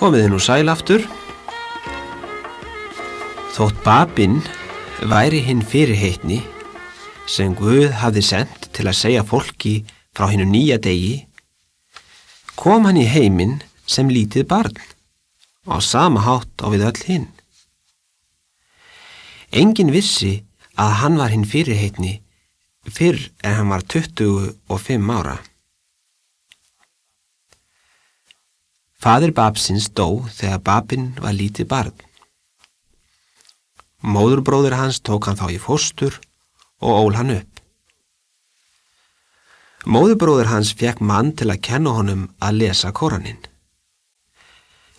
Komiði nú sæl aftur. Þótt Babinn væri hinn fyrirheitni sem Guð hafði sent til að segja fólki frá hinu nýja degi, kom hann í heiminn sem lítið barn, á sama hátt á við öll hinn. Enginn vissi að hann var hinn fyrirheitni fyrr en hann var 25 ára. Faðir Babsins dó þegar Babinn var lítið barn. Móðurbróðir hans tók hann þá í fóstur og ól hann upp. Móðurbróðir hans fékk mann til að kenna honum að lesa Kóraninn.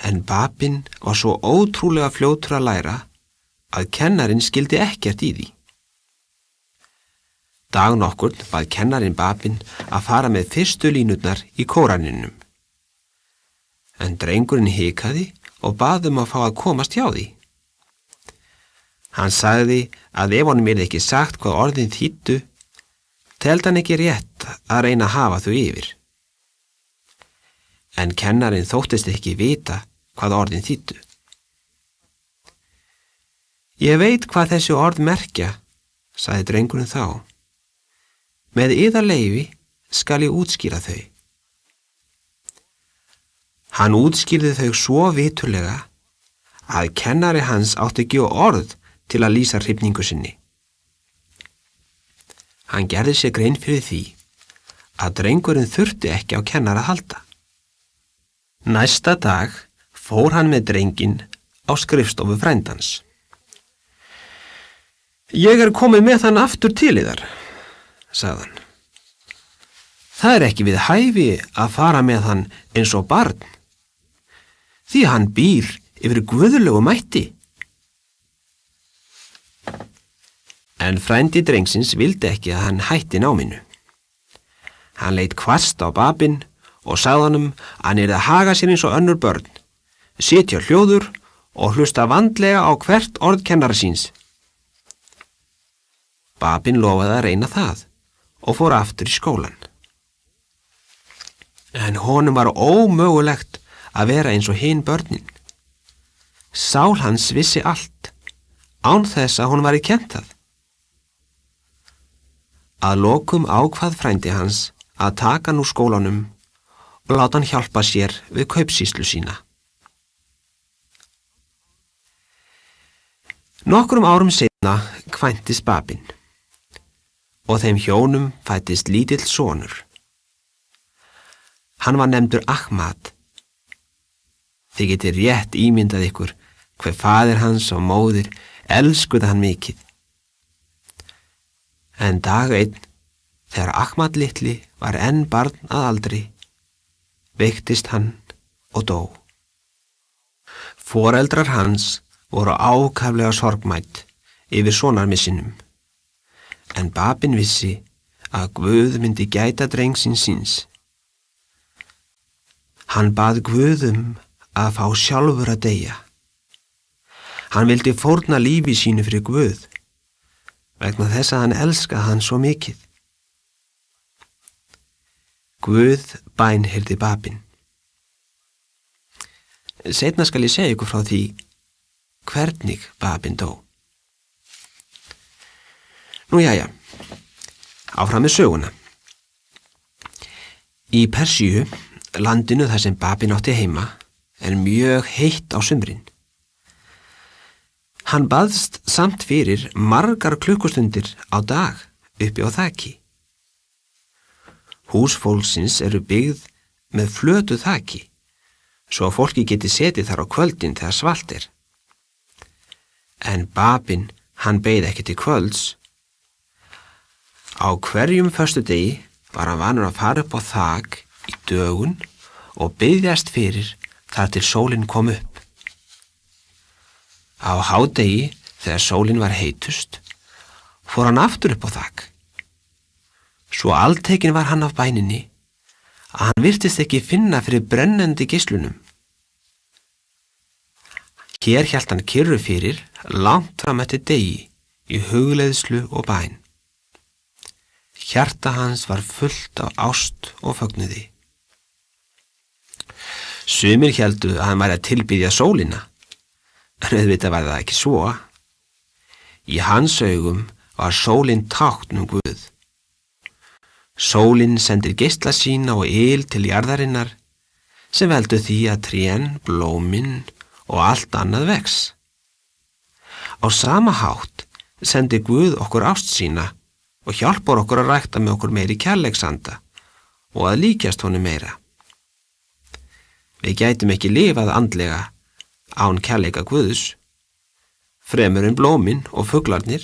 En Babinn var svo ótrúlega fljótur að læra að kennarinn skildi ekkert í því. Dag nokkurn bað kennarinn Babinn að fara með fyrstu línurnar í Kóraninum. En drengurinn hikaði og bað að fá að komast hjá því. Hann sagði að ef honum yrði ekki sagt hvað orðin þýddu, teldi hann ekki rétt að reyna að hafa þau yfir. En kennarinn þóttist ekki vita hvað orðin þýddu. Ég veit hvað þessi orð merkja, sagði drengurinn þá. Með yðar leyfi skal ég útskýra þau. Hann útskýrði þau svo viturlega að kennari hans átti ekki orð til að lýsa hrifningu sinni. Hann gerði sér grein fyrir því að drengurinn þurfti ekki á kennara að halda. Næsta dag fór hann með drenginn á skrifstofu frændans. Ég komið með hann aftur til yðar, sagði hann. Það ekki við hæfi að fara með hann eins og barn, því hann býr yfir guðlegu mætti. En frændi drengsins vildi ekki að hann hætti náminu. Hann leit hvasst á Babinn og sagði honum að hann yrði að haga sér eins og önnur börn, sitja hljóður og hlusta vandlega á hvert orð kennara síns. Babinn lofaði að reyna það og fór aftur í skólan. En honum var ómögulegt að vera eins og hin börnin. Sál hans vissi allt, án þess að hún var í kennt það. Að lokum ákvað frændi hans að taka hann úr skólanum og láta hann hjálpa sér við kaupsýslu sína. Nokkrum árum seinna kvæntist Babinn og þeim hjónum fæddist lítill sonur. Hann var nefndur Ahmad. Þið getið rétt ímyndað ykkur hver faðir hans og móðir elskuðu hann mikið. En dag einn, þegar Ahmad litli var enn barn að aldri, veiktist hann og dó. Foreldrar hans voru ákaflega sorgmædd yfir sonarmissinum, en Babinn vissi að Guð myndi gæta drengsins síns. Hann bað Guð að fá sjálfur að deyja. Hann vildi fórna lífi sínu fyrir Guð, vegna þess að hann elskaði hann svo mikið. Guð bænheyrði Babinn. Seinna skal ég segja ykkur frá því hvernig Babinn dó. Nú jæja, áfram með söguna. Í Persíu, landinu þar sem Babinn átti heima, mjög heitt á sumrin. Hann baðst samt fyrir margar klukkustundir á dag uppi á þaki. Hús fólksins byggð með flötu þaki, svo að fólki geti setið þar á kvöldin þegar svalt er. En Babinn, hann beið ekki til kvölds. Á hverjum föstudegi var hann vanur að fara upp á þak í dögun og biðjast fyrir þar til sólin kom upp. Á hádegi, þegar sólin var heitust, fór hann aftur upp á þak. Svo altekinn var hann af bæninni að hann virtist ekki finna fyrir brennandi geislunum. Hér hélt hann kyrru fyrir langt fram eftir degi í hugleiðslu og bæn. Hjarta hans var fullt af ást og fögnuði. Sumir héldu að hann væri að tilbiðja sólina, en auðvitað var það ekki svo. Í hans augum var sólin tákn Guð. Sólin sendir geisla sína og yl til jarðarinnar sem veldur því að trén, blómin og allt annað vex. Á sama hátt sendir Guð okkur ást sína og hjálpar okkur að rækta með okkur meiri kærleiksanda og að líkjast honum meira. Við gætum ekki lifað andlega án kærleika Guðs, fremur en blómin og fuglarnir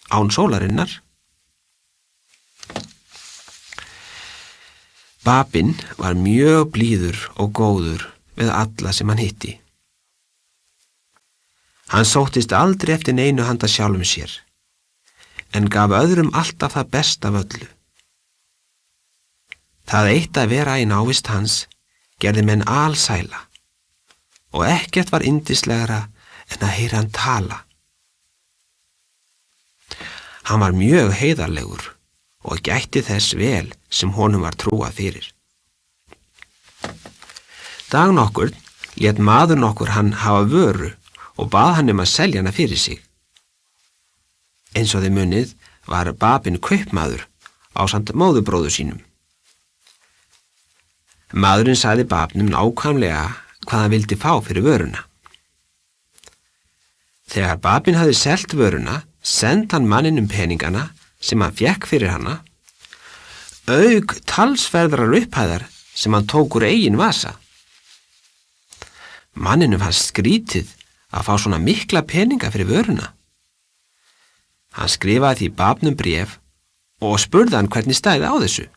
án sólarinnar. Babin var mjög blíður og góður við alla sem hann hitti. Hann sóttist aldrei eftir neinu handa sjálfum sér, en gaf öðrum alltaf það besta af öllu. Það eitt að vera í návist hans gerði menn alsæla og ekkert var yndislegra en að heyra hann tala. Hann var mjög heiðarlegur og gætti þess vel sem honum var trúað fyrir. Dag nokkurn lét maður nokkur hann hafa vöru og bað hann að selja hana fyrir sig. Eins og þið munið var Babin kaupmaður ásamt móðurbróður sínum. Maðurinn sagði Babnum nákvæmlega hvað hann vildi fá fyrir vöruna. Þegar Babin hafði selt vöruna, sendi hann manninum peningana sem hann fékk fyrir hana, auk talsverðrar upphæðar sem hann tók úr eigin vasa. Manninum fannst skrítið að fá svona mikla peninga fyrir vöruna. Hann skrifaði því Babnum bréf og spurði hann hvernig stæði á þessu.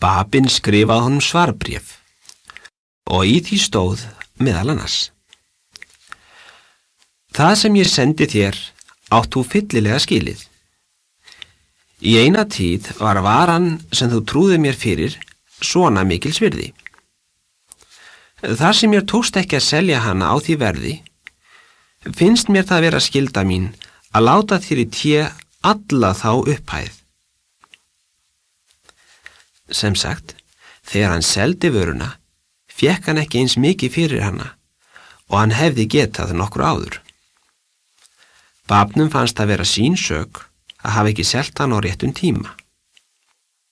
Babin skrifaði honum svarbréf og í því stóð meðal annars: Það sem ég sendi þér átt þú fyllilega skilið. Í eina tíð var varan sem þú trúði mér fyrir svona mikils virði. Þar sem mér tókst ekki að selja hana á því verði, finnst mér það vera skylda mín að láta þér í té alla þá upphæð. Sem sagt, þegar hann seldi vöruna, fékk hann ekki eins mikið fyrir hana og hann hefði getað nokkur áður. Babnum fannst það vera sín sök að hafa ekki selt hann á réttum tíma.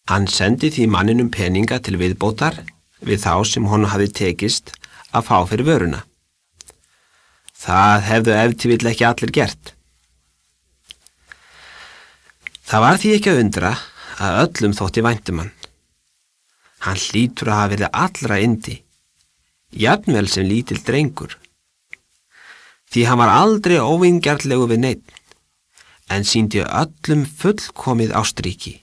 Hann sendi því manninum peninga til viðbótar við þá sem honum hafði tekist að fá fyrir vöruna. Það hefðu ef til vill ekki allir gert. Það var því ekki að undra að öllum þótti vænt um hann. Hann hlýtur að hafa verið allra yndi, jafnvel sem lítill drengur. Því hann var aldrei óvingjarnlegur við neinn, en sýndi öllum fullkomið ástríki.